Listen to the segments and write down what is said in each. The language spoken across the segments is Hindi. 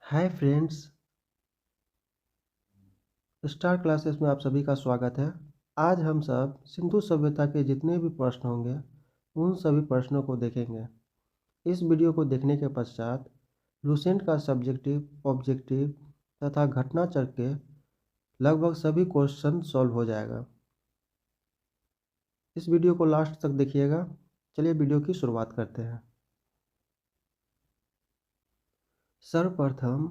हाय फ्रेंड्स, स्टार क्लासेस में आप सभी का स्वागत है। आज हम सब सिंधु सभ्यता के जितने भी प्रश्न होंगे उन सभी प्रश्नों को देखेंगे। इस वीडियो को देखने के पश्चात लुसेंट का सब्जेक्टिव, ऑब्जेक्टिव तथा घटना चक्र के लगभग सभी क्वेश्चन सॉल्व हो जाएगा। इस वीडियो को लास्ट तक देखिएगा। चलिए वीडियो की शुरुआत करते हैं। सर्वप्रथम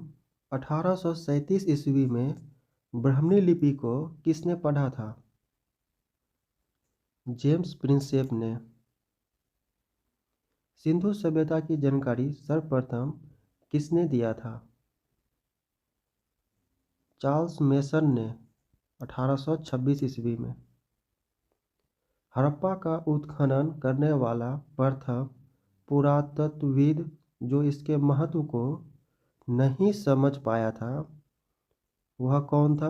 1837 ईस्वी में ब्राह्मी लिपि को किसने पढ़ा था? जेम्स प्रिंसेप ने। सिंधु सभ्यता की जानकारी सर्वप्रथम किसने दिया था? चार्ल्स मेसन ने 1826 ईस्वी में। हड़प्पा का उत्खनन करने वाला प्रथम पुरातत्वविद जो इसके महत्व को नहीं समझ पाया था वह कौन था?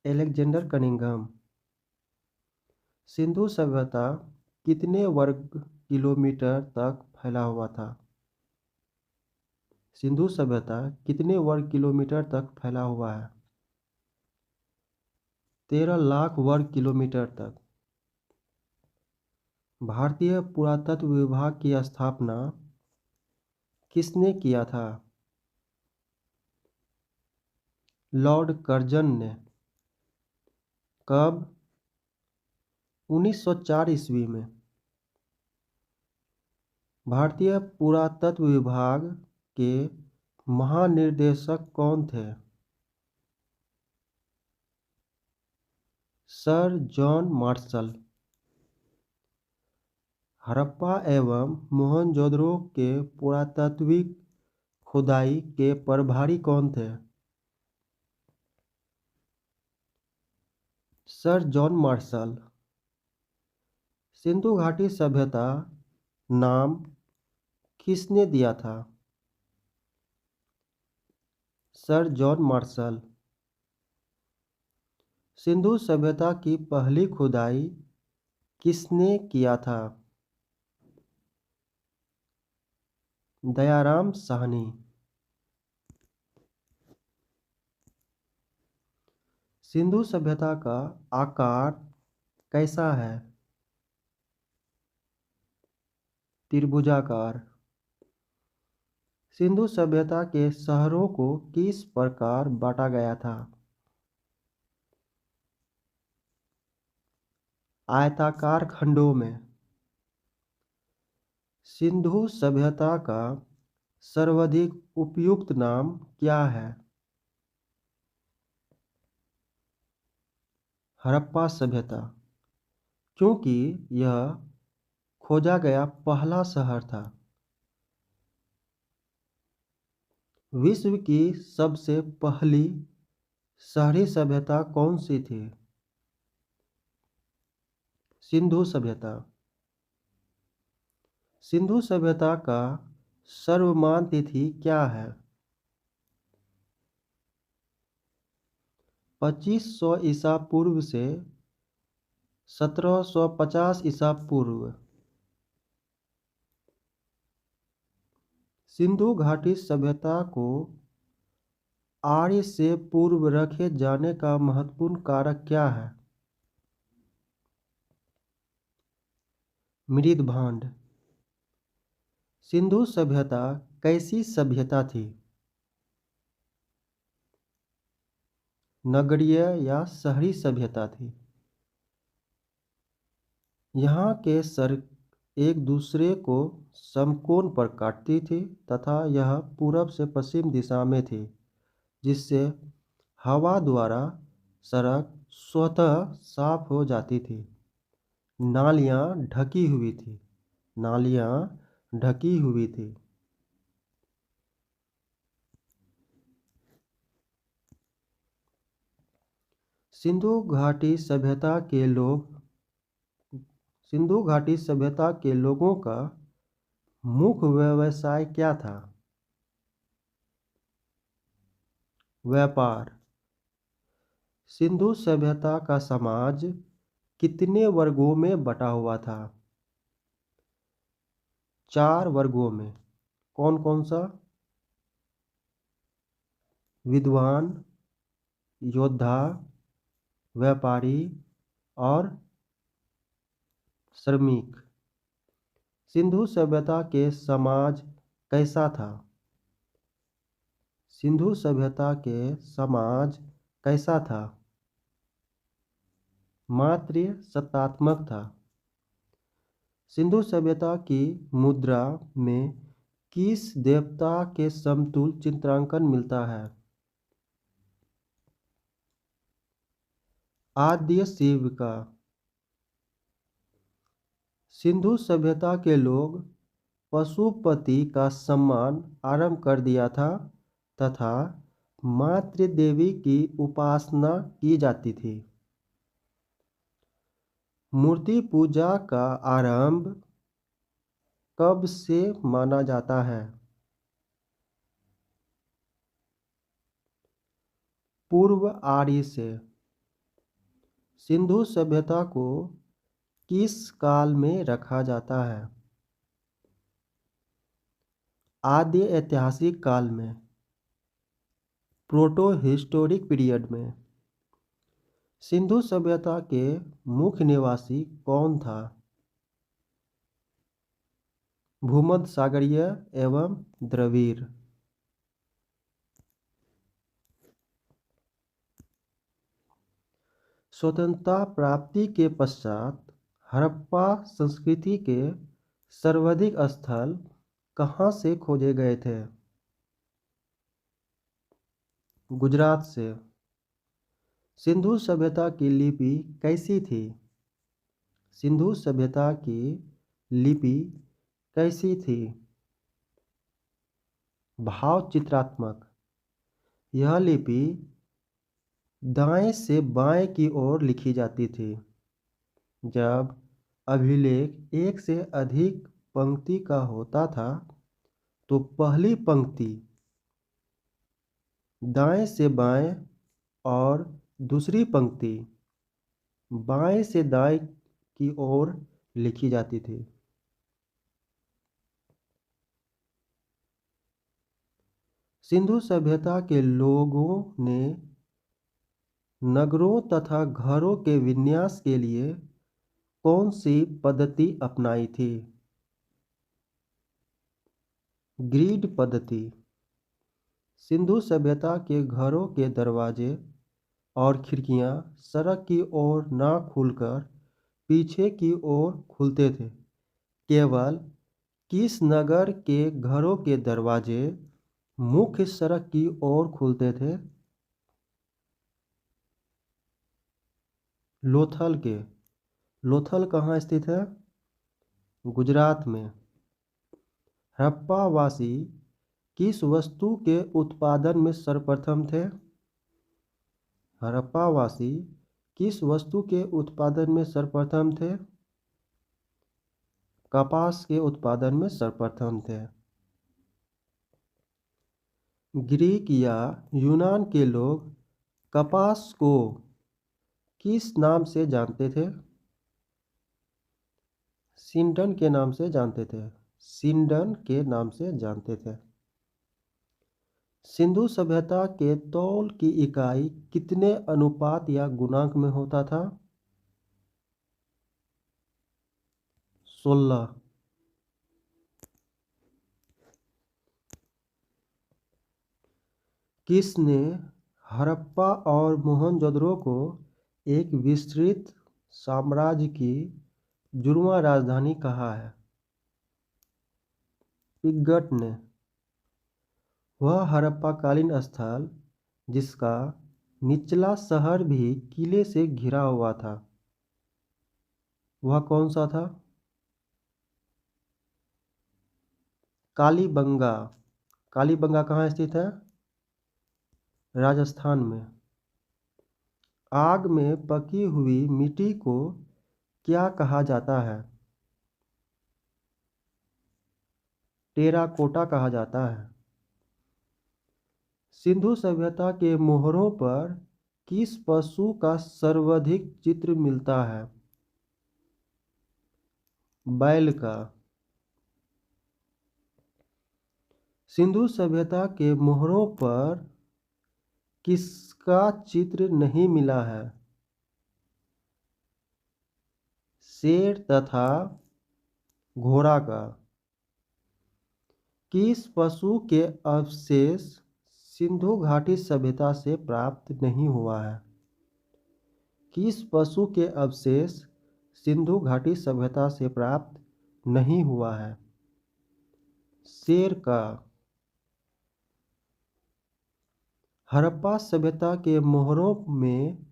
Alexander Cunningham. सिंधु सभ्यता कितने वर्ग किलोमीटर तक फैला हुआ था? सिंधु सभ्यता कितने वर्ग किलोमीटर तक फैला हुआ है? 13 लाख वर्ग किलोमीटर तक। भारतीय पुरातत्व विभाग की स्थापना किसने किया था? लॉर्ड कर्जन ने। कब? 1904 ईस्वी में। भारतीय पुरातत्व विभाग के महानिर्देशक कौन थे? Sir John Marshall. हड़प्पा एवं मोहनजोदड़ो के पुरातात्विक खुदाई के प्रभारी कौन थे? Sir John Marshall. सिंधु घाटी सभ्यता नाम किसने दिया था? Sir John Marshall. सिंधु सभ्यता की पहली खुदाई किसने किया था? दयाराम साहनी। सिंधु सभ्यता का आकार कैसा है? त्रिभुजाकार। सिंधु सभ्यता के शहरों को किस प्रकार बांटा गया था? आयताकार खंडों में। सिंधु सभ्यता का सर्वाधिक उपयुक्त नाम क्या है? हड़प्पा सभ्यता, क्योंकि यह खोजा गया पहला शहर था। विश्व की सबसे पहली शहरी सभ्यता कौन सी थी? सिंधु सभ्यता। सिंधु सभ्यता का सर्वमान्य तिथि क्या है? 2500 ईसा पूर्व से 1750 ईसा पूर्व। सिंधु घाटी सभ्यता को आर्य से पूर्व रखे जाने का महत्वपूर्ण कारक क्या है? मृदभांड। सिंधु सभ्यता कैसी सभ्यता थी? नगरीय या शहरी सभ्यता थी। यहाँ के सड़क एक दूसरे को समकोण पर काटती थी तथा यह पूरब से पश्चिम दिशा में थी, जिससे हवा द्वारा सड़क स्वतः साफ हो जाती थी। नालियाँ ढकी हुई थी। नालियाँ ढकी हुई थी। सिंधु घाटी सभ्यता के लोगों का मुख्य व्यवसाय क्या था? व्यापार। सिंधु सभ्यता का समाज कितने वर्गों में बटा हुआ था? 4 वर्गों में। कौन कौन सा? विद्वान, योद्धा, व्यापारी और श्रमिक। सिंधु सभ्यता के समाज कैसा था? सिंधु सभ्यता के समाज कैसा था? मातृ सत्तात्मक था। सिंधु सभ्यता की मुद्रा में किस देवता के समतुल्य चित्रांकन मिलता है? आद्य शिव का। सिंधु सभ्यता के लोग पशुपति का सम्मान आरंभ कर दिया था तथा मातृ देवी की उपासना की जाती थी। मूर्ति पूजा का आरंभ कब से माना जाता है? पूर्व आर्य से। सिंधु सभ्यता को किस काल में रखा जाता है? आद्य ऐतिहासिक काल में, प्रोटो हिस्टोरिक पीरियड में। सिंधु सभ्यता के मुख्य निवासी कौन था? भूमध्य सागरीय एवं द्रविड़। स्वतंत्रता प्राप्ति के पश्चात हड़प्पा संस्कृति के सर्वाधिक स्थल कहाँ से खोजे गए थे? गुजरात से। सिंधु सभ्यता की लिपि कैसी थी? सिंधु सभ्यता की लिपि कैसी थी? भाव चित्रात्मक। यह लिपि दाएं से बाएं की ओर लिखी जाती थी। जब अभिलेख एक से अधिक पंक्ति का होता था तो पहली पंक्ति दाएं से बाएं और दूसरी पंक्ति बाएं से दाएं की ओर लिखी जाती थी। सिंधु सभ्यता के लोगों ने नगरों तथा घरों के विन्यास के लिए कौन सी पद्धति अपनाई थी? ग्रिड पद्धति। सिंधु सभ्यता के घरों के दरवाजे और खिड़कियां सड़क की ओर न खुलकर पीछे की ओर खुलते थे। केवल किस नगर के घरों के दरवाजे मुख्य सड़क की ओर खुलते थे? लोथल के। लोथल कहाँ स्थित है? गुजरात में। हड़प्पावासी किस वस्तु के उत्पादन में सर्वप्रथम थे? हड़प्पावासी किस वस्तु के उत्पादन में सर्वप्रथम थे? कपास के उत्पादन में सर्वप्रथम थे। ग्रीक या यूनान के लोग कपास को किस नाम से जानते थे? सिंडन के नाम से जानते थे। सिंडन के नाम से जानते थे। सिंधु सभ्यता के तौल की इकाई कितने अनुपात या गुणांक में होता था? 16। किसने हड़प्पा और मोहनजोदड़ो को एक विस्तृत साम्राज्य की जुड़वां राजधानी कहा है? पिग्गट ने। वह हड़प्पाकालीन स्थल जिसका निचला शहर भी किले से घिरा हुआ था, वह कौन सा था? कालीबंगा। कालीबंगा कहाँ स्थित है? राजस्थान में। आग में पकी हुई मिट्टी को क्या कहा जाता है? टेराकोटा कहा जाता है। सिंधु सभ्यता के मोहरों पर किस पशु का सर्वाधिक चित्र मिलता है? बैल का। सिंधु सभ्यता के मोहरों पर किसका चित्र नहीं मिला है? शेर तथा घोड़ा का। किस पशु के अवशेष सिंधु घाटी सभ्यता से प्राप्त नहीं हुआ है? किस पशु के अवशेष सिंधु घाटी सभ्यता से प्राप्त नहीं हुआ है? शेर का। हड़प्पा सभ्यता के मोहरों में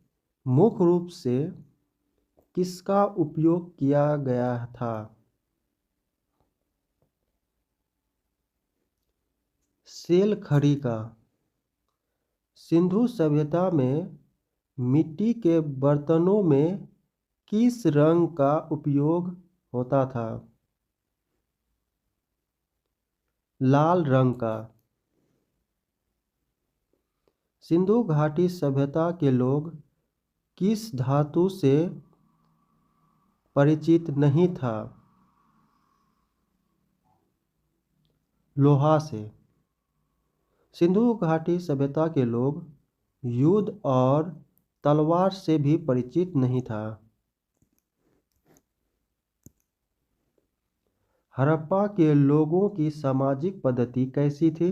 मुख्य रूप से किसका उपयोग किया गया था? सेल खड़ी का। सिंधु सभ्यता में मिट्टी के बर्तनों में किस रंग का उपयोग होता था? लाल रंग का। सिंधु घाटी सभ्यता के लोग किस धातु से परिचित नहीं था? लोहा से। सिंधु घाटी सभ्यता के लोग युद्ध और तलवार से भी परिचित नहीं था। हड़प्पा के लोगों की सामाजिक पद्धति कैसी थी?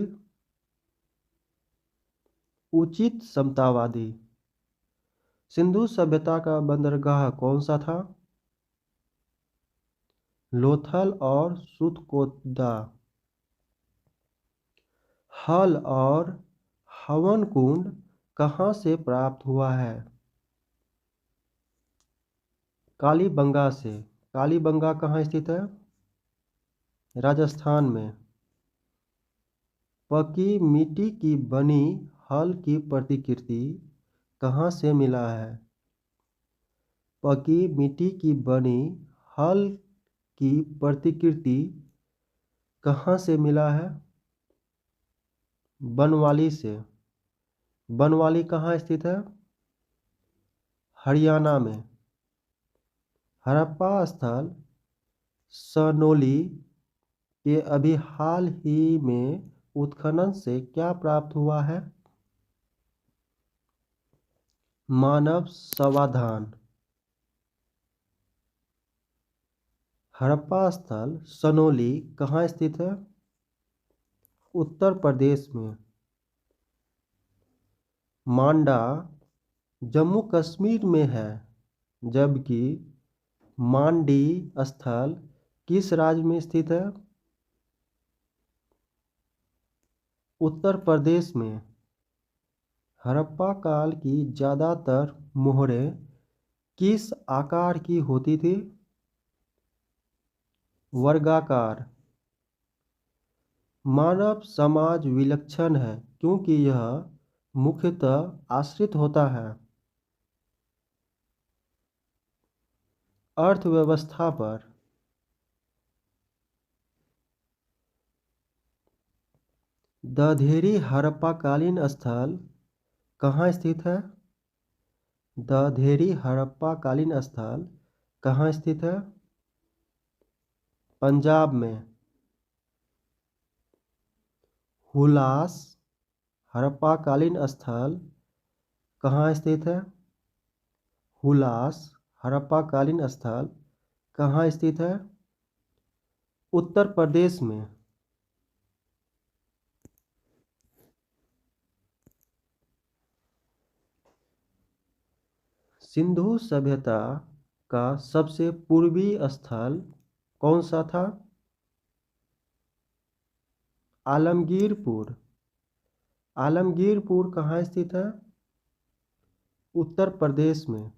उचित समतावादी। सिंधु सभ्यता का बंदरगाह कौन सा था? लोथल और सुतकोदा। हल और हवन कुंड कहाँ से प्राप्त हुआ है? कालीबंगा से। कालीबंगा कहाँ स्थित है? राजस्थान में। पकी मिट्टी की बनी हल की प्रतिकृति कहाँ से मिला है? पकी मिट्टी की बनी हल की प्रतिकृति कहाँ से मिला है? बनवाली से। बनवाली कहाँ स्थित है? हरियाणा में। हड़प्पा स्थल सनोली के अभी हाल ही में उत्खनन से क्या प्राप्त हुआ है? मानव समाधान। हड़प्पा स्थल सनोली कहाँ स्थित है? उत्तर प्रदेश में। मांडा जम्मू कश्मीर में है, जबकि मांडी स्थल किस राज्य में स्थित है? उत्तर प्रदेश में। हड़प्पा काल की ज़्यादातर मोहरें किस आकार की होती थी? वर्गाकार। मानव समाज विलक्षण है क्योंकि यह मुख्यतः आश्रित होता है अर्थव्यवस्था पर। दधेरी हड़प्पाकालीन स्थल कहाँ स्थित है? दधेरी हड़प्पाकालीन स्थल कहाँ स्थित है? पंजाब में। हुलास हड़प्पाकालीन स्थल कहाँ स्थित है? हुलास हड़प्पाकालीन स्थल कहाँ स्थित है? उत्तर प्रदेश में। सिंधु सभ्यता का सबसे पूर्वी स्थल कौन सा था? आलमगीरपुर। आलमगीरपुर कहाँ स्थित है? उत्तर प्रदेश में।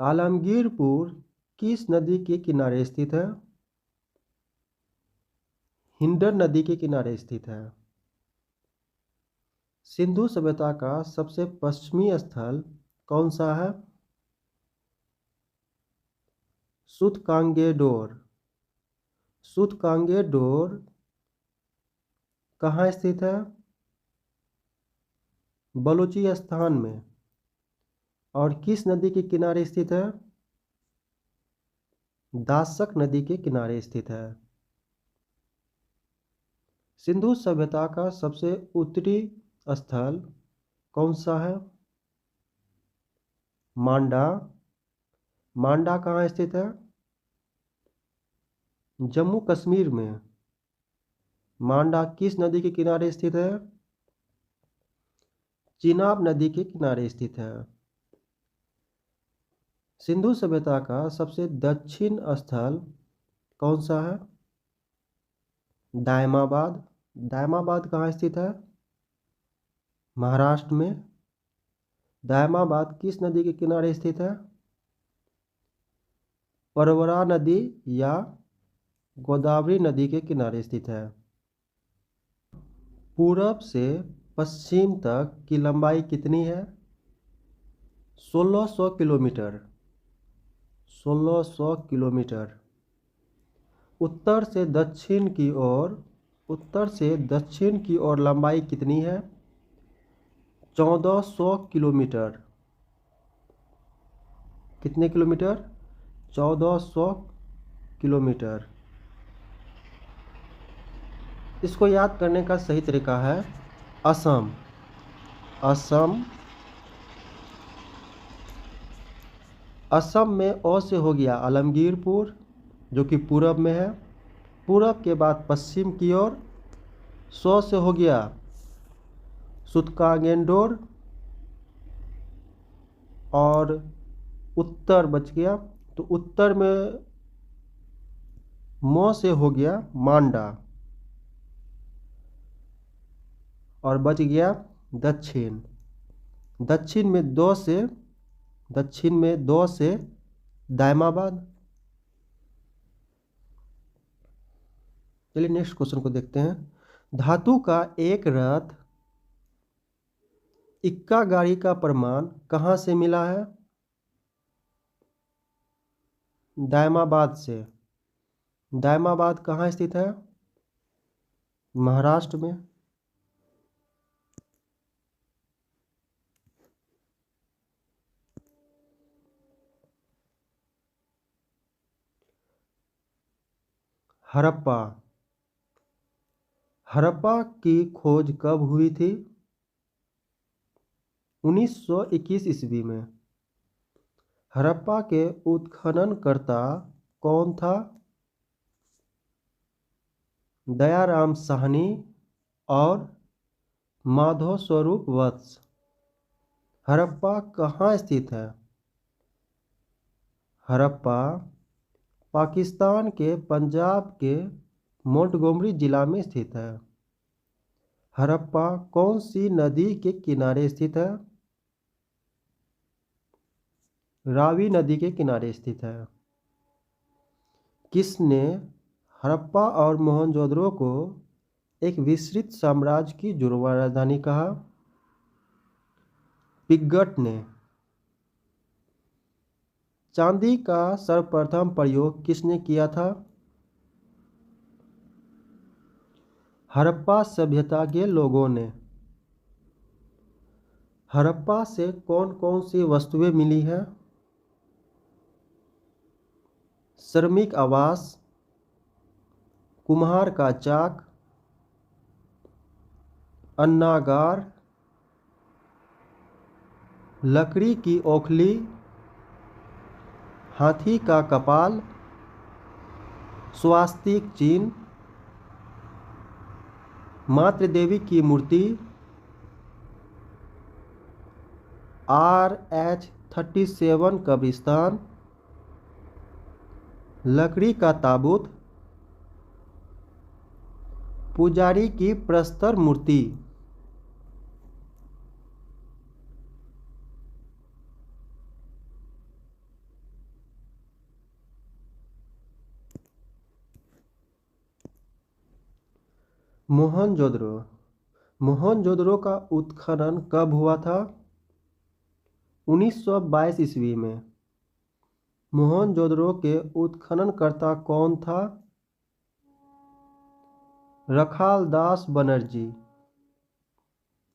आलमगीरपुर किस नदी के किनारे स्थित है? हिंडन नदी के किनारे स्थित है। सिंधु सभ्यता का सबसे पश्चिमी स्थल कौन सा है? सूतकांगेडोर। सूतकांगेडोर कहाँ स्थित है? बलूचिस्तान में। और किस नदी के किनारे स्थित है? दाशक नदी के किनारे स्थित है। सिंधु सभ्यता का सबसे उत्तरी स्थल कौन सा है? मांडा। मांडा कहाँ स्थित है? जम्मू कश्मीर में। मांडा किस नदी के किनारे स्थित है? चिनाब नदी के किनारे स्थित है। सिंधु सभ्यता का सबसे दक्षिण स्थल कौन सा है? दायमाबाद। दायमाबाद कहाँ स्थित है? महाराष्ट्र में। दायमाबाद किस नदी के किनारे स्थित है? परवरा नदी या गोदावरी नदी के किनारे स्थित है। पूरब से पश्चिम तक की लंबाई कितनी है? 1600 किलोमीटर। 1600 किलोमीटर। उत्तर से दक्षिण की ओर लंबाई कितनी है? 1400 किलोमीटर। कितने किलोमीटर? 1400 किलोमीटर। इसको याद करने का सही तरीका है असम। असम। असम में ओ से हो गया आलमगीरपुर, जो कि पूरब में है। पूरब के बाद पश्चिम की ओर सो से हो गया सुतकागेंडोर, और उत्तर बच गया, तो उत्तर में मो से हो गया मांडा, और बच गया दक्षिण। दक्षिण में दो से दायमाबाद। चलिए नेक्स्ट क्वेश्चन को देखते हैं। धातु का एक रथ इक्का गाड़ी का प्रमाण कहाँ से मिला है? दायमाबाद से। दायमाबाद कहाँ स्थित है? महाराष्ट्र में। हड़प्पा। हड़प्पा की खोज कब हुई थी? 1921 ईस्वी में। हड़प्पा के उत्खननकर्ता कौन था? दयाराम साहनी और माधव स्वरूप वत्स। हड़प्पा कहाँ स्थित है? हड़प्पा पाकिस्तान के पंजाब के मोंटगोमरी जिला में स्थित है। हड़प्पा कौन सी नदी के किनारे स्थित है? रावी नदी के किनारे स्थित है। किसने हड़प्पा और मोहनजोदड़ो को एक विस्तृत साम्राज्य की जुड़वा राजधानी कहा? पिग्गट ने। चांदी का सर्वप्रथम प्रयोग किसने किया था? हड़प्पा सभ्यता के लोगों ने। हड़प्पा से कौन कौन सी वस्तुएं मिली हैं? श्रमिक आवास, कुम्हार का चाक, अन्नागार, लकड़ी की ओखली, हाथी का कपाल, स्वास्तिक चिन्ह, मातृ देवी की मूर्ति, RH-37 कब्रिस्तान, लकड़ी का ताबूत, पुजारी की प्रस्तर मूर्ति। मोहनजोदड़ो। मोहनजोदड़ो का उत्खनन कब हुआ था? 1922 ईस्वी में। मोहनजोदड़ो के उत्खननकर्ता कौन था? रखालदास बनर्जी।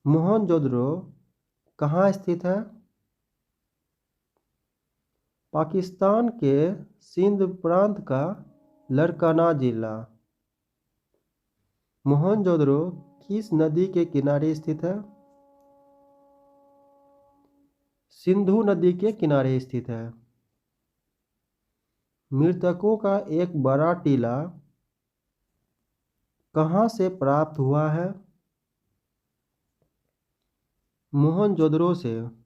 मोहनजोदड़ो कहाँ स्थित है? पाकिस्तान के सिंध प्रांत का लारकाना जिला। मोहनजोदड़ो किस नदी के किनारे स्थित है? सिंधु नदी के किनारे स्थित है। मृतकों का एक बड़ा टीला कहाँ से प्राप्त हुआ है? मोहनजोदड़ो से।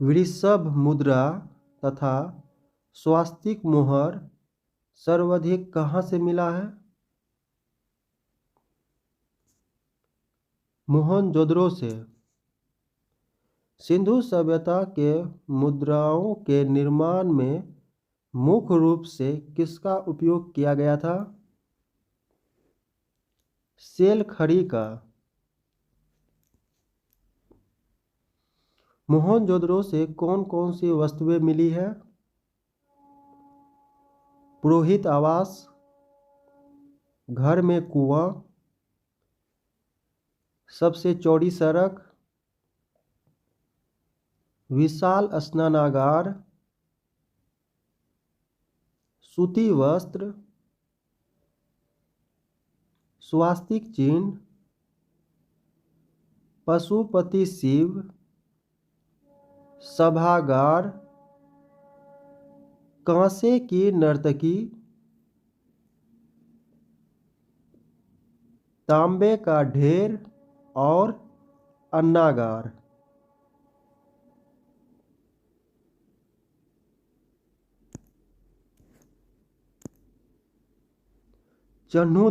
वृषभ मुद्रा तथा स्वास्तिक मोहर सर्वाधिक कहाँ से मिला है? मोहनजोदड़ो से। सिंधु सभ्यता के मुद्राओं के निर्माण में मुख्य रूप से किसका उपयोग किया गया था? सेल खड़ी का। मोहनजोदड़ो से कौन कौन सी वस्तुएं मिली है? पुरोहित आवास, घर में कुआं, सबसे चौड़ी सड़क, विशाल स्नानागार, सूती वस्त्र, स्वास्तिक चिन्ह, पशुपति शिव, सभागार, कांसे की नर्तकी, तांबे का ढेर और अन्नागार। चन्हू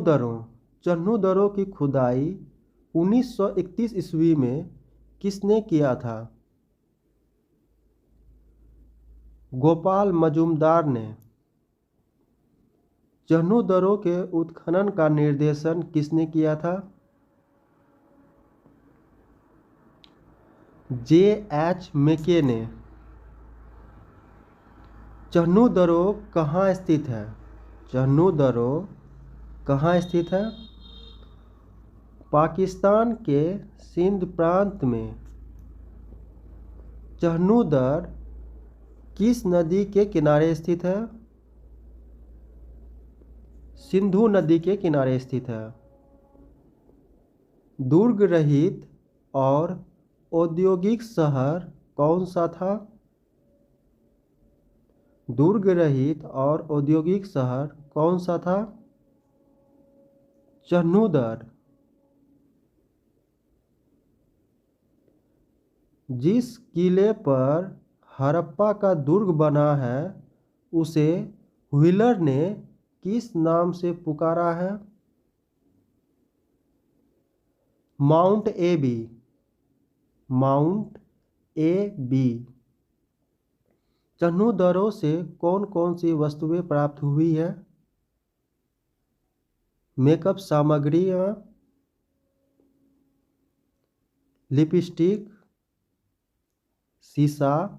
दरों की खुदाई 1931 ईस्वी में किसने किया था? गोपाल मजूमदार ने। चन्हू दरों के उत्खनन का निर्देशन किसने किया था? J.H. मेके ने। चन्हू दरों कहाँ स्थित है? चन्हू दरों कहाँ स्थित है? पाकिस्तान के सिंध प्रांत में। चन्हू दर किस नदी के किनारे स्थित है? सिंधु नदी के किनारे स्थित है। दुर्ग रहित और औद्योगिक शहर कौन सा था? दुर्ग रहित और औद्योगिक शहर कौन सा था? चन्हूदर। जिस किले पर हड़प्पा का दुर्ग बना है उसे व्हीलर ने किस नाम से पुकारा है? माउंट एबी। माउंट एबी। चन्हूदरों से कौन कौन सी वस्तुएं प्राप्त हुई है? मेकअप सामग्रियाँ, लिपस्टिक, शीशा,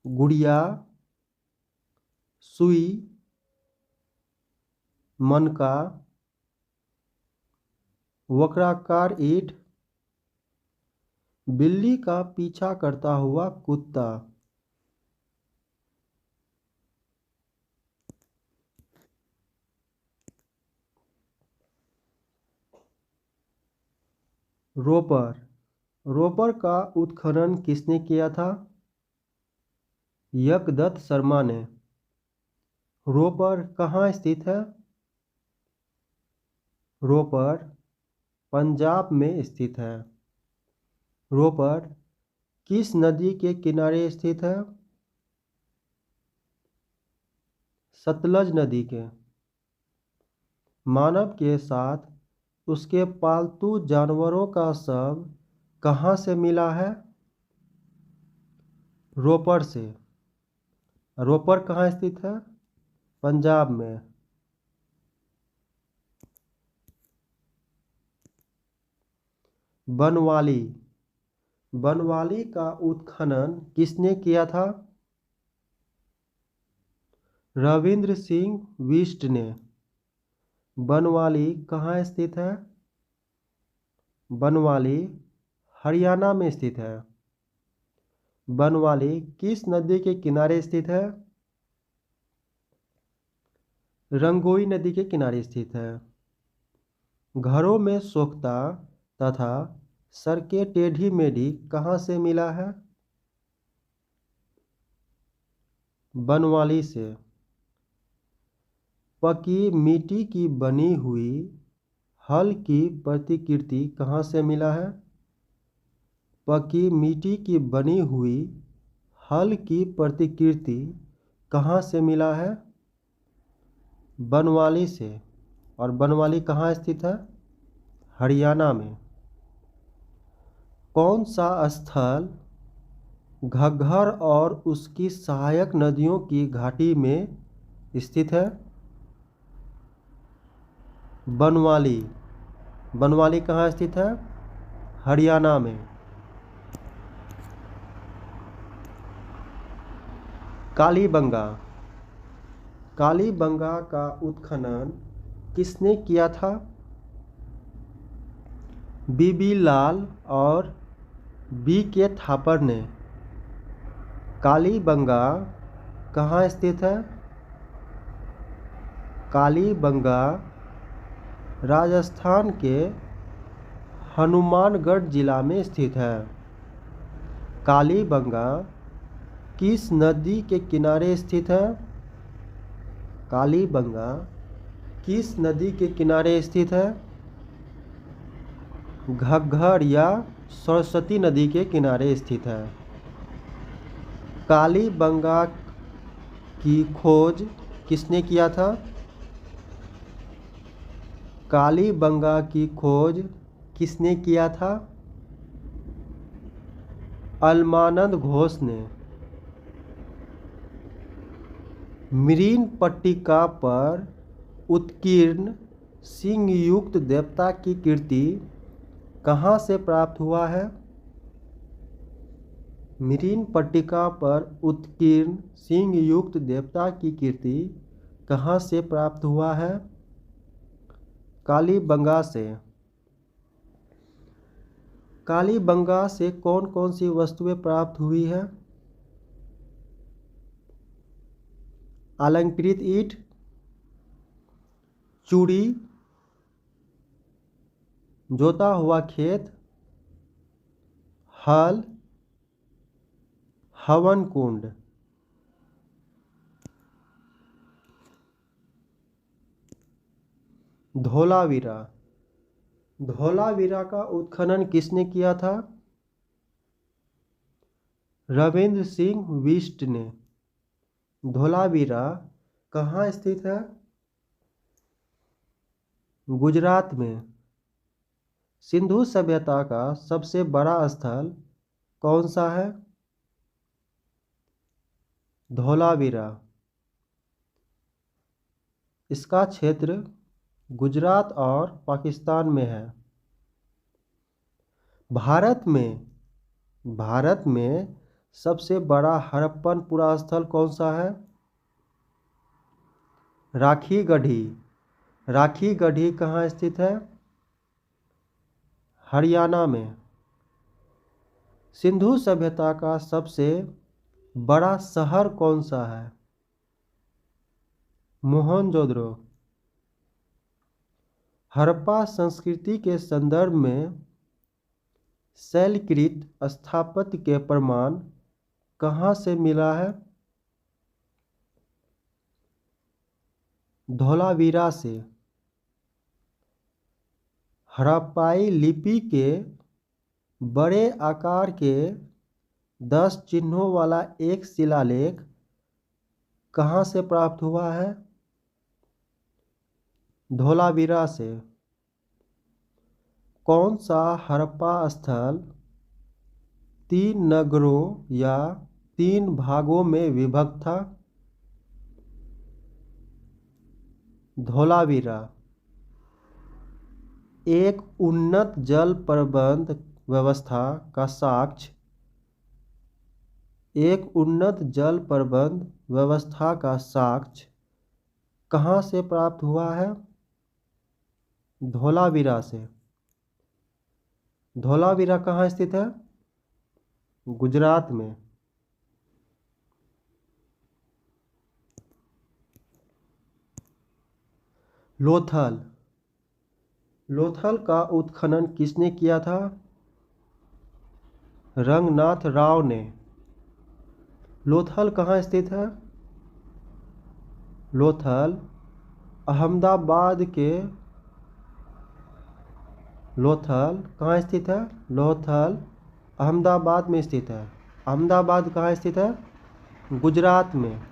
गुड़िया, सुई, मनका, वक्राकार ईंट, बिल्ली का पीछा करता हुआ कुत्ता। रोपर का उत्खनन किसने किया था? यकदत्त शर्मा ने। रोपर कहाँ स्थित है? रोपर पंजाब में स्थित है। रोपर किस नदी के किनारे स्थित है? सतलज नदी के। मानव के साथ उसके पालतू जानवरों का शव कहाँ से मिला है? रोपर से। रोपर कहाँ स्थित है? पंजाब में। बनवाली। बनवाली का उत्खनन किसने किया था? रविंद्र सिंह बिष्ट ने। बनवाली कहाँ स्थित है? बनवाली हरियाणा में स्थित है। बनवाली किस नदी के किनारे स्थित है? रंगोई नदी के किनारे स्थित है। घरों में सोख्ता तथा सड़कें टेढ़ी मेढ़ी कहाँ से मिला है? बनवाली से। पकी मिट्टी की बनी हुई हल की प्रतिकृति कहाँ से मिला है? पकी मिट्टी की बनी हुई हल की प्रतिकृति कहाँ से मिला है? बनवाली से। और बनवाली कहाँ स्थित है? हरियाणा में। कौन सा स्थल घग्गर और उसकी सहायक नदियों की घाटी में स्थित है? बनवाली। बनवाली कहाँ स्थित है? हरियाणा में। कालीबंगा। कालीबंगा का उत्खनन किसने किया था? बीबी लाल और B.K. थापर ने। कालीबंगा कहाँ स्थित है? कालीबंगा राजस्थान के हनुमानगढ़ जिला में स्थित है। कालीबंगा किस नदी के किनारे स्थित है? कालीबंगा किस नदी के किनारे स्थित है? घग्गर या सरस्वती नदी के किनारे स्थित है। कालीबंगा की खोज किसने किया था? कालीबंगा की खोज किसने किया था? अलमानंद घोष ने। मृण पट्टिका पर उत्कीर्ण सिंह युक्त देवता की कीर्ति कहाँ से प्राप्त हुआ है? मृण पट्टिका पर उत्कीर्ण सिंह युक्त देवता की कीर्ति कहाँ से प्राप्त हुआ है? कालीबंगा से। कालीबंगा से कौन कौन सी वस्तुएं प्राप्त हुई है? अलंकृत ईंट, चूड़ी, जोता हुआ खेत, हल, हवन कुंड। धोलावीरा। धोलावीरा का उत्खनन किसने किया था? रविंद्र सिंह बिष्ट ने। धोलावीरा कहाँ स्थित है? गुजरात में। सिंधु सभ्यता का सबसे बड़ा स्थल कौन सा है? धोलावीरा। इसका क्षेत्र गुजरात और पाकिस्तान में है। भारत में सबसे बड़ा हड़प्पन पुरास्थल कौन सा है? राखी गढ़ी। राखी गढ़ी कहाँ स्थित है? हरियाणा में। सिंधु सभ्यता का सबसे बड़ा शहर कौन सा है? मोहनजोदड़ो। हड़प्पा संस्कृति के संदर्भ में शैलकृत स्थापत्य के प्रमाण कहाँ से मिला है? धोलावीरा से। हड़प्पाई लिपि के बड़े आकार के 10 चिन्हों वाला एक शिलालेख कहाँ से प्राप्त हुआ है? धोलावीरा से। कौन सा हड़प्पा स्थल 3 नगरों या 3 भागों में विभक्त था? धोलावीरा। एक उन्नत जल प्रबंध व्यवस्था का साक्ष्य एक उन्नत जल प्रबंध व्यवस्था का साक्ष्य कहाँ से प्राप्त हुआ है? धोलावीरा से। धोलावीरा कहाँ स्थित है? गुजरात में। लोथल। लोथल का उत्खनन किसने किया था? रंगनाथ राव ने। लोथल कहाँ स्थित है? लोथल अहमदाबाद के लोथल कहाँ स्थित है? लोथल अहमदाबाद में स्थित है। अहमदाबाद कहाँ स्थित है? गुजरात में।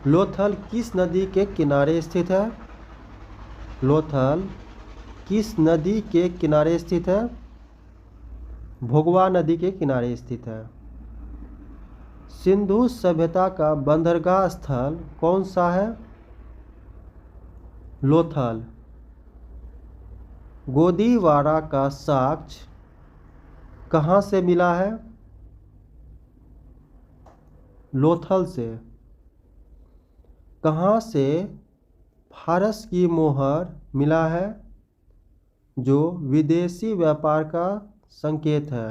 लोथल किस नदी के किनारे स्थित है? लोथल किस नदी के किनारे स्थित है? भोगवा नदी के किनारे स्थित है। सिंधु सभ्यता का बंदरगाह स्थल कौन सा है? लोथल। गोदीवारा का साक्ष्य कहाँ से मिला है? लोथल से। कहाँ से फारस की मोहर मिला है जो विदेशी व्यापार का संकेत है?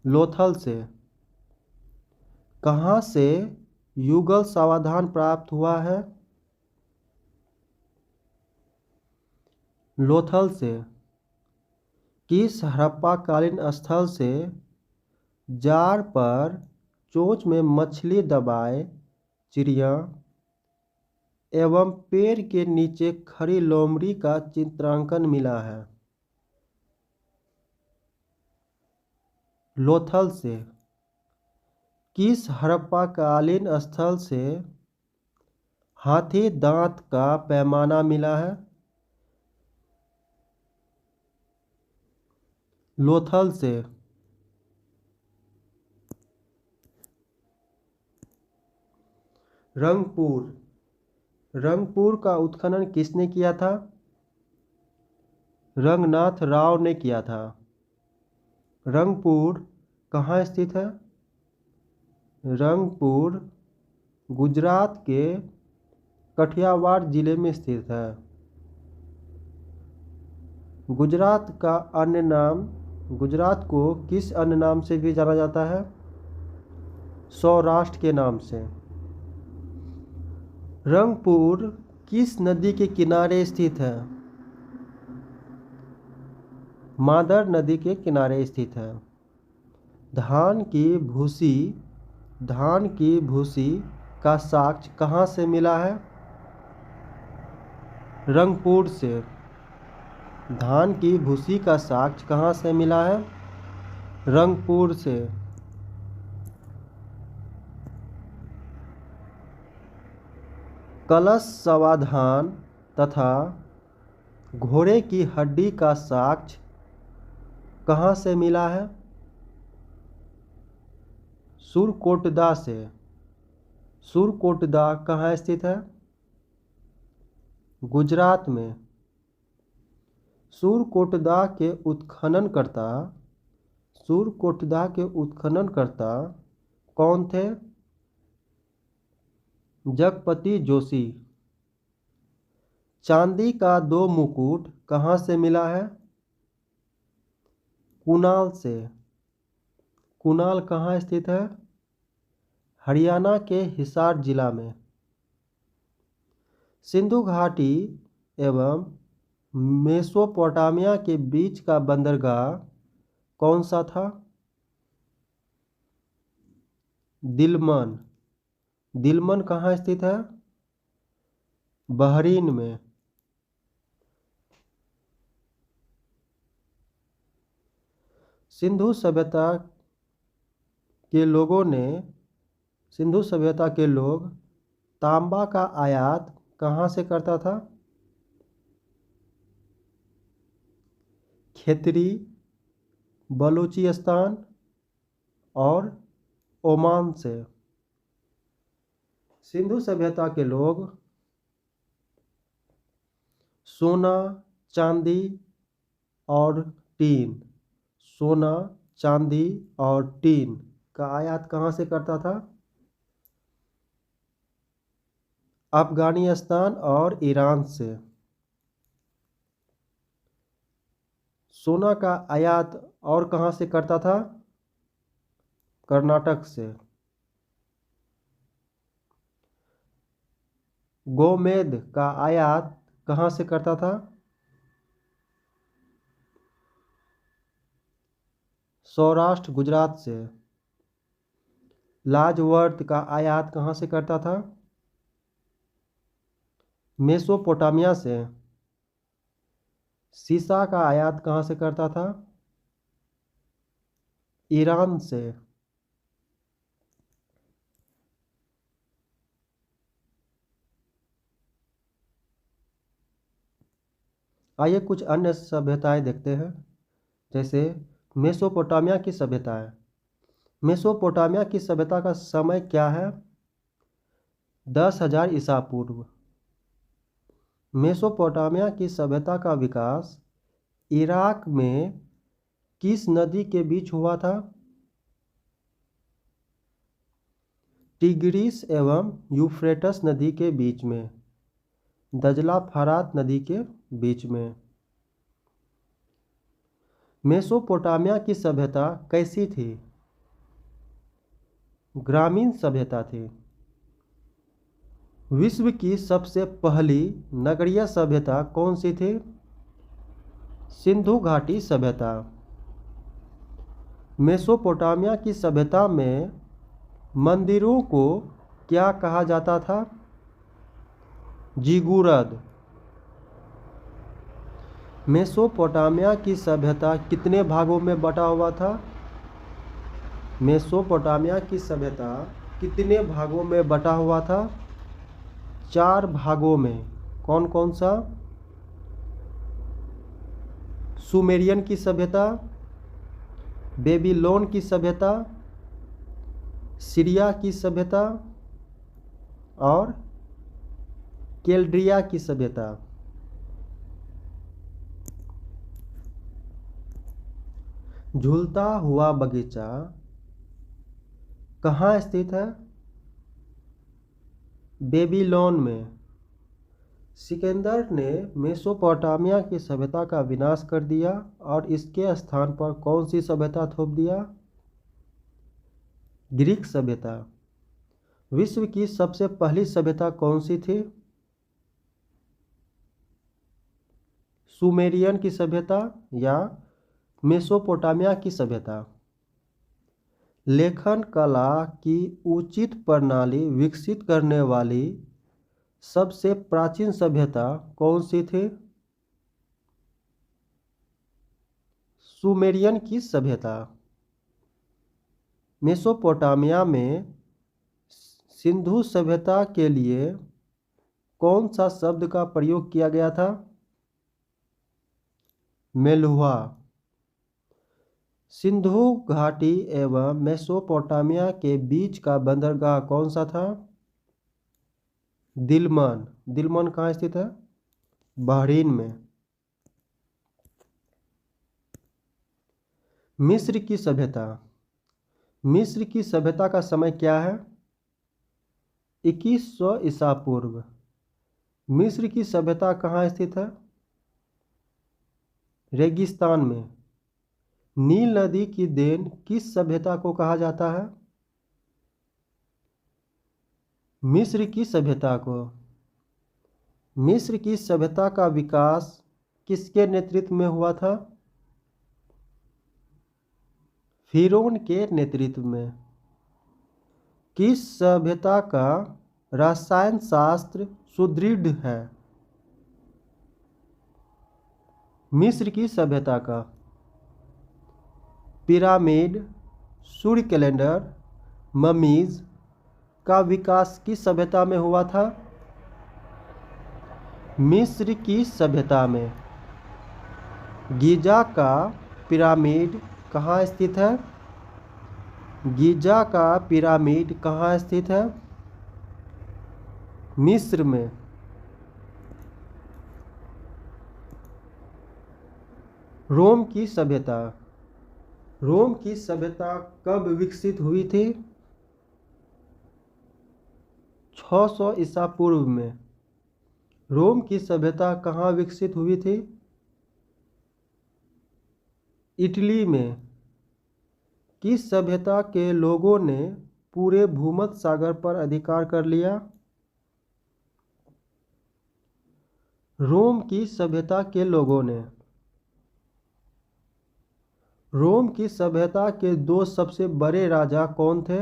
लोथल से। कहाँ से युगल सावधान प्राप्त हुआ है? लोथल से। किस हड़प्पाकालीन स्थल से जार पर चोंच में मछली दबाए चिड़िया एवं पेड़ के नीचे खड़ी लोमड़ी का चित्रांकन मिला है? लोथल से। किस हड़प्पाकालीन स्थल से हाथी दांत का पैमाना मिला है? लोथल से। रंगपुर। रंगपुर का उत्खनन किसने किया था? रंगनाथ राव ने किया था। रंगपुर कहाँ स्थित है? रंगपुर गुजरात के कठियावाड़ जिले में स्थित है। गुजरात का अन्य नाम गुजरात को किस अन्य नाम से भी जाना जाता है? सौराष्ट्र के नाम से। रंगपुर किस नदी के किनारे स्थित है? मादर नदी के किनारे स्थित है। धान की भूसी धान की भूसी का साक्ष्य कहाँ से मिला है? रंगपुर से। धान की भूसी का साक्ष्य कहाँ से मिला है? रंगपुर से। कलश समाधान तथा घोड़े की हड्डी का साक्ष्य कहाँ से मिला है? सुरकोटदा से। सुरकोटदा कहाँ स्थित है? गुजरात में। सुरकोटदा के उत्खननकर्ता कौन थे? जगपति जोशी। चांदी का 2 मुकुट कहाँ से मिला है? कुणाल से। कुणाल कहाँ स्थित है? हरियाणा के हिसार जिला में। सिंधु घाटी एवं मेसोपोटामिया के बीच का बंदरगाह कौन सा था? दिलमन। दिलमन कहाँ स्थित है? बहरीन में। सिंधु सभ्यता के लोग तांबा का आयात कहाँ से करता था? खेतरी, बलूचिस्तान और ओमान से। सिंधु सभ्यता के लोग सोना, चांदी और टीन सोना, चांदी और टीन का आयात कहाँ से करता था? अफगानिस्तान और ईरान से। सोना का आयात और कहाँ से करता था? कर्नाटक से। गोमेद का आयात कहाँ से करता था? सौराष्ट्र गुजरात से। लाजवर्त का आयात कहाँ से करता था? मेसोपोटामिया से। सीसा का आयात कहाँ से करता था? ईरान से। आइए कुछ अन्य सभ्यताएं देखते हैं। जैसे मेसोपोटामिया की सभ्यताएं। मेसोपोटामिया की सभ्यता का समय क्या है? 10,000 ईसा पूर्व। मेसोपोटामिया की सभ्यता का विकास इराक में किस नदी के बीच हुआ था? टिग्रिस एवं यूफ्रेटस नदी के बीच में। दजला फरात नदी के बीच में। मेसोपोटामिया की सभ्यता कैसी थी? ग्रामीण सभ्यता थी। विश्व की सबसे पहली नगरीय सभ्यता कौन सी थी? सिंधु घाटी सभ्यता। मेसोपोटामिया की सभ्यता में मंदिरों को क्या कहा जाता था? जिगुरद। मेसोपोटामिया की सभ्यता कितने भागों में बटा हुआ था? मेसोपोटामिया की सभ्यता कितने भागों में बटा हुआ था? 4 भागों में। कौन कौन सा? सुमेरियन की सभ्यता, बेबीलोन की सभ्यता, सीरिया की सभ्यता और केल्ड्रिया की सभ्यता। झूलता हुआ बगीचा कहाँ स्थित है? बेबीलोन में। सिकंदर ने मेसोपोटामिया की सभ्यता का विनाश कर दिया और इसके स्थान पर कौन सी सभ्यता थोप दिया? ग्रीक सभ्यता। विश्व की सबसे पहली सभ्यता कौन सी थी? सुमेरियन की सभ्यता या मेसोपोटामिया की सभ्यता। लेखन कला की उचित प्रणाली विकसित करने वाली सबसे प्राचीन सभ्यता कौन सी थी? सुमेरियन की सभ्यता। मेसोपोटामिया में सिंधु सभ्यता के लिए कौन सा शब्द का प्रयोग किया गया था? मेलुहा। सिंधु घाटी एवं मेसोपोटामिया के बीच का बंदरगाह कौन सा था? दिलमन। दिलमन कहाँ स्थित है? बहरीन में। मिस्र की सभ्यता। मिस्र की सभ्यता का समय क्या है? 2100 ईसा पूर्व। मिस्र की सभ्यता कहाँ स्थित है? रेगिस्तान में। नील नदी की देन किस सभ्यता को कहा जाता है? मिस्र की सभ्यता को। मिस्र की सभ्यता का विकास किसके नेतृत्व में हुआ था? फिरौन के नेतृत्व में। किस सभ्यता का रसायन शास्त्र सुदृढ़ है? मिस्र की सभ्यता का। पिरामिड, सूर्य कैलेंडर, ममीज का विकास किस सभ्यता में हुआ था? मिस्र की सभ्यता में। गीजा का पिरामिड कहाँ स्थित है? गीजा का पिरामिड कहाँ स्थित है? मिस्र में। रोम की सभ्यता। रोम की सभ्यता कब विकसित हुई थी? 600 ईसा पूर्व में। रोम की सभ्यता कहाँ विकसित हुई थी? इटली में। किस सभ्यता के लोगों ने पूरे भूमध्य सागर पर अधिकार कर लिया? रोम की सभ्यता के लोगों ने रोम की सभ्यता के दो सबसे बड़े राजा कौन थे?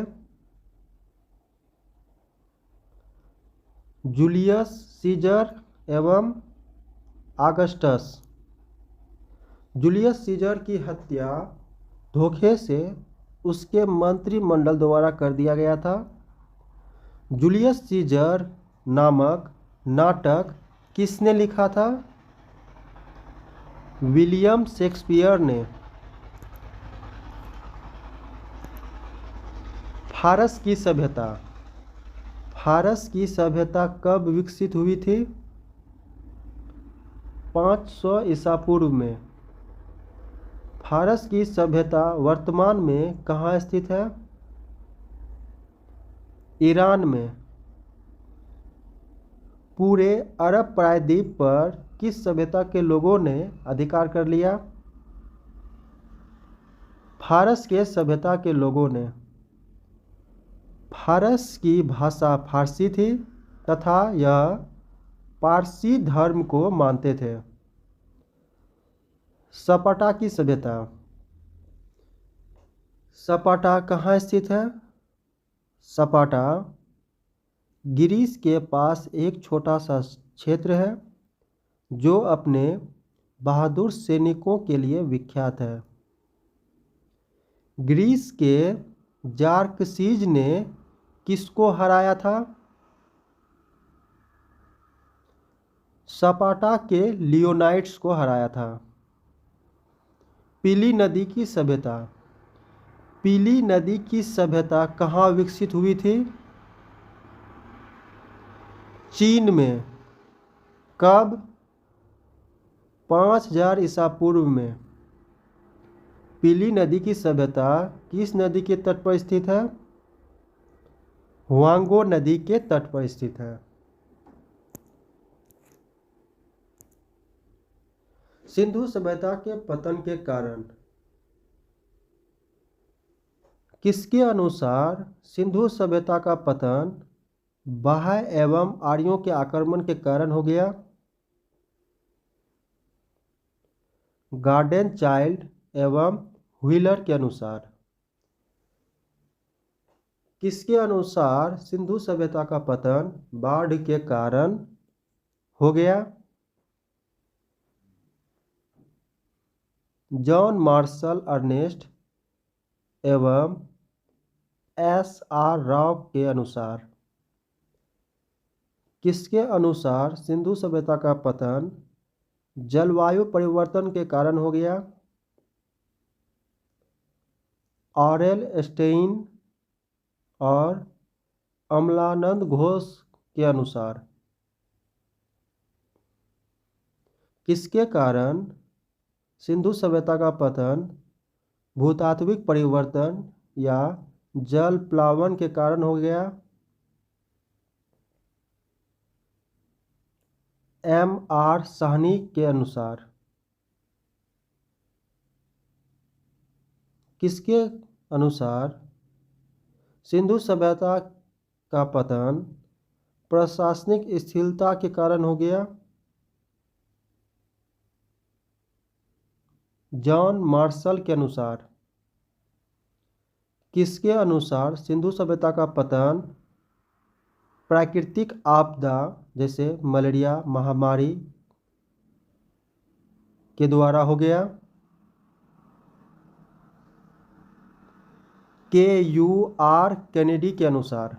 जूलियस सीजर एवं ऑगस्टस। जूलियस सीजर की हत्या धोखे से उसके मंत्रिमंडल द्वारा कर दिया गया था। जूलियस सीजर नामक नाटक किसने लिखा था? विलियम शेक्सपियर ने। फारस की सभ्यता कब विकसित हुई थी? 500 ईसा पूर्व में। फारस की सभ्यता वर्तमान में कहाँ स्थित है? ईरान में। पूरे अरब प्रायद्वीप पर किस सभ्यता के लोगों ने अधिकार कर लिया? फारस के सभ्यता के लोगों ने। फारस की भाषा फारसी थी तथा यह पारसी धर्म को मानते थे। स्पार्टा की सभ्यता कहाँ स्थित है? स्पार्टा ग्रीस के पास एक छोटा सा क्षेत्र है जो अपने बहादुर सैनिकों के लिए विख्यात है। ग्रीस के ज़ार्कसीज ने किसको हराया था? स्पार्टा के लियोनाइड्स को हराया था। पीली नदी की सभ्यता कहाँ विकसित हुई थी? चीन में। कब? 5000 ईसा पूर्व में। पीली नदी की सभ्यता किस नदी के तट पर स्थित है? हुआंगो नदी के तट पर स्थित है। सिंधु सभ्यता के पतन के कारण किसके अनुसार सिंधु सभ्यता का पतन बाह्य एवं आर्यों के आक्रमण के कारण हो गया? गार्डन चाइल्ड एवं व्हीलर के अनुसार। किसके अनुसार सिंधु सभ्यता का पतन बाढ़ के कारण हो गया? जॉन मार्शल अर्नेस्ट एवं SR राव के अनुसार। किसके अनुसार सिंधु सभ्यता का पतन जलवायु परिवर्तन के कारण हो गया? ऑरेल स्टेइन और अमलानंद घोष के अनुसार। किसके कारण सिंधु सभ्यता का पतन भूतात्विक परिवर्तन या जल प्लावन के कारण हो गया? MR साहनी के अनुसार। किसके अनुसार सिंधु सभ्यता का पतन प्रशासनिक स्थिरता के कारण हो गया? जॉन मार्शल के अनुसार। किसके अनुसार सिंधु सभ्यता का पतन प्राकृतिक आपदा जैसे मलेरिया महामारी के द्वारा हो गया? KUR कैनेडी के अनुसार।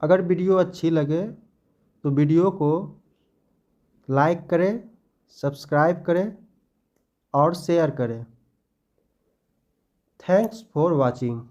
अगर वीडियो अच्छी लगे तो वीडियो को लाइक करें, सब्सक्राइब करें और शेयर करें। Thanks for watching.